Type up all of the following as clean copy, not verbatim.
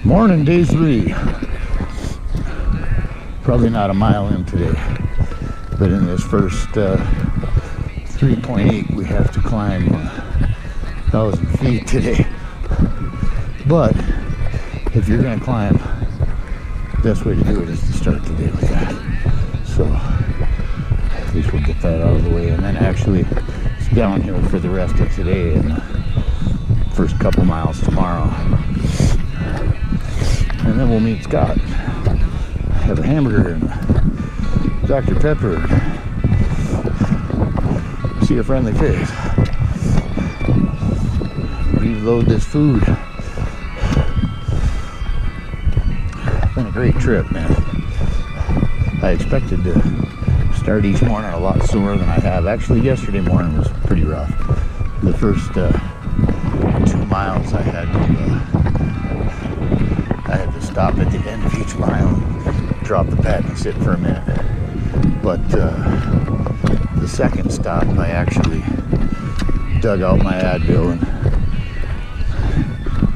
Morning, day 3. Probably not a mile in today, but in this first 3.8 we have to climb 1,000 feet today. But if you're going to climb, the best way to do it is to start the day with that. So at least we'll get that out of the way, and then actually it's downhill for the rest of today and the first couple miles tomorrow. And then we'll meet Scott, have a hamburger and Dr. Pepper, see a friendly face, reload this food. Been a great trip, man. I expected to start each morning a lot sooner than I have. Actually, yesterday morning was pretty rough. The first 2 miles I had to stop at the end of each mile, drop the pack and sit for a minute. But the second stop, I actually dug out my Advil and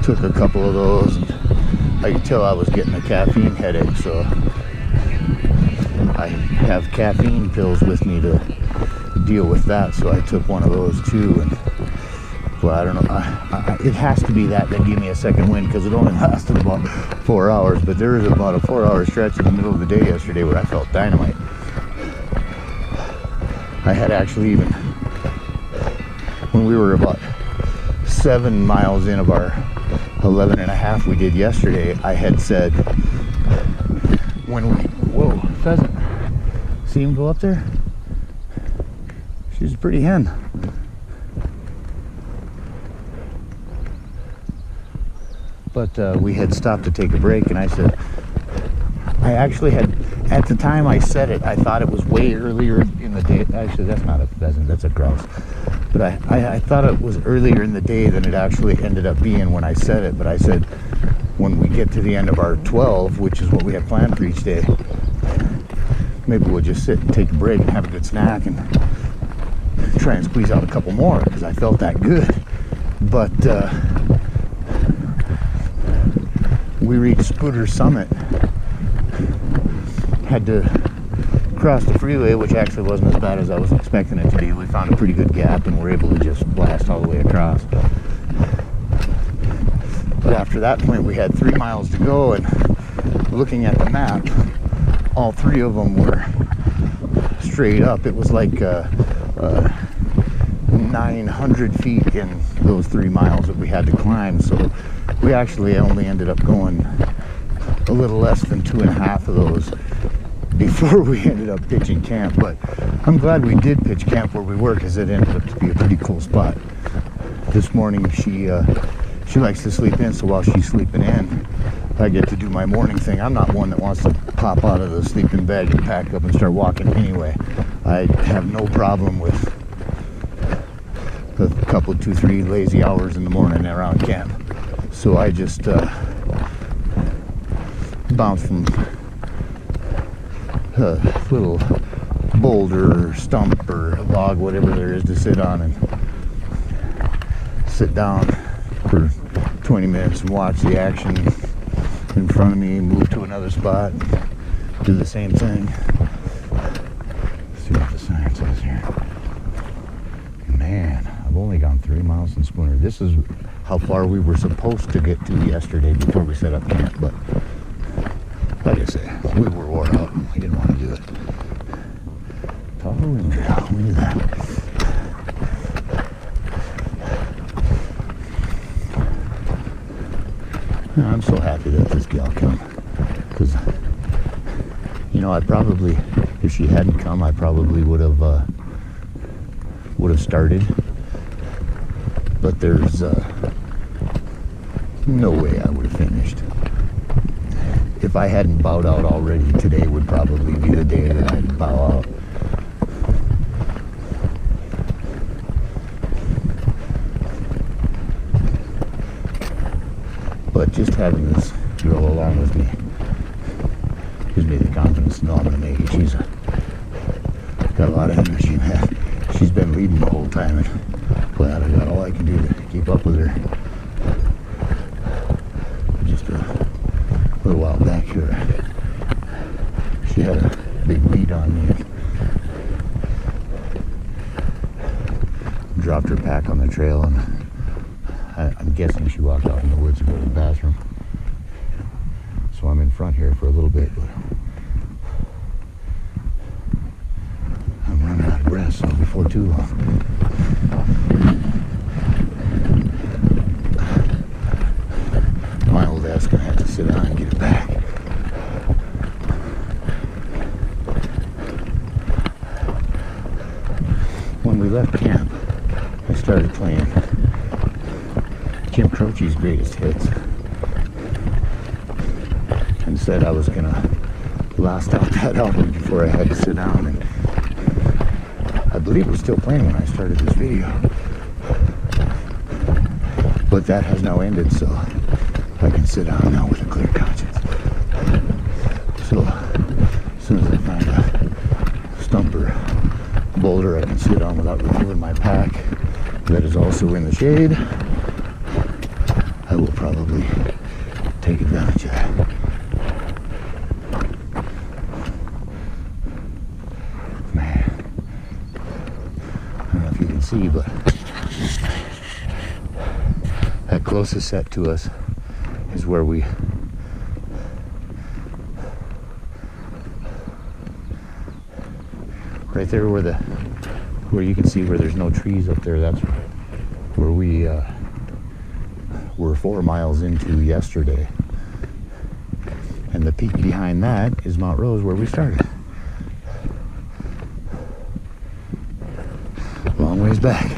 took a couple of those, and I could tell I was getting a caffeine headache, so I have caffeine pills with me to deal with that, so I took one of those too. And well, I don't know, it has to be that gave me a second wind, because it only lasted about 4 hours, but there was about a 4-hour stretch in the middle of the day yesterday where I felt dynamite. I had actually, even when we were about 7 miles in of our 11.5 we did yesterday, I had said, when we, whoa, pheasant, see him go up there? She's a pretty hen. But we had stopped to take a break, and I said, I actually had, at the time I said it, I thought it was way earlier in the day. Actually, that's not a pheasant, that's a grouse. But I thought it was earlier in the day than it actually ended up being when I said it. But I said, when we get to the end of our 12, which is what we had planned for each day, maybe we'll just sit and take a break and have a good snack and try and squeeze out a couple more, because I felt that good. But we reached Spooter Summit, had to cross the freeway, which actually wasn't as bad as I was expecting it to be. We found a pretty good gap and were able to just blast all the way across. But after that point, we had 3 miles to go, and looking at the map, all 3 of them were straight up. It was like 900 feet in those 3 miles that we had to climb, so we actually only ended up going a little less than 2.5 of those before we ended up pitching camp. But I'm glad we did pitch camp where we were, because it ended up to be a pretty cool spot. This morning she likes to sleep in, so while she's sleeping in, I get to do my morning thing. I'm not one that wants to pop out of the sleeping bag and pack up and start walking anyway. I have no problem with a couple, 2-3 lazy hours in the morning around camp. So I just bounce from a little boulder or stump or log, whatever there is to sit on, and sit down for 20 minutes and watch the action in front of me, move to another spot, do the same thing. Let's see what the sign says here. Man, I've only gone 3 miles in Spooner. This is how far we were supposed to get to yesterday before we set up camp, but like I say, we were wore out. We didn't want to do it. Tahoe Rim Trail, look at that. I'm so happy that this gal came, because, you know, I probably, if she hadn't come, I probably would have started. But there's no way I would have finished. If I hadn't bowed out already, today would probably be the day that I'd bow out. But just having this girl along with me gives me the confidence to know I'm going to make it. She's got a lot of energy, man. She's been leading the whole time, and glad I got all I can do to keep up with her. Just a her pack on the trail, and I'm guessing she walked out in the woods to go to the bathroom. So I'm in front here for a little bit, but I'm running out of breath, so before too long. My old ass gonna have to sit down and get it back. When we left camp, I started playing Jim Croce's Greatest Hits and said I was gonna blast out that album before I had to sit down, and I believe it was still playing when I started this video, but that has now ended, so I can sit down now with a clear conscience. So as soon as I find a stump or boulder I can sit on without removing my pack that is also in the shade, I will probably take advantage of that. Man, I don't know if you can see, but that closest set to us is where we right there where you can see where there's no trees up there. That's where we were 4 miles into yesterday, and the peak behind that is Mount Rose, where we started. Long ways back.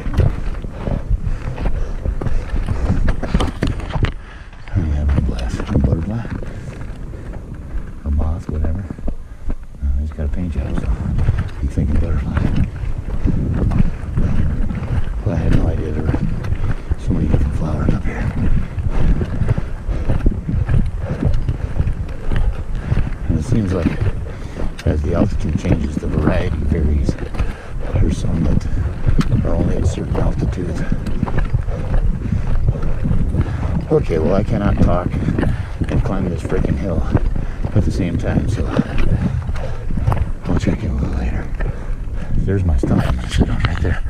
I'm having a blast. A butterfly or moth, whatever. He's got a paint job, so I'm thinking butterfly. Well, I had no idea there were so many different flowers up here. And it seems like as the altitude changes, the variety varies. There's some that are only at certain altitudes. Okay, well, I cannot talk and climb this freaking hill at the same time, so I'll check in a little later. There's my stump I'm gonna sit on right there.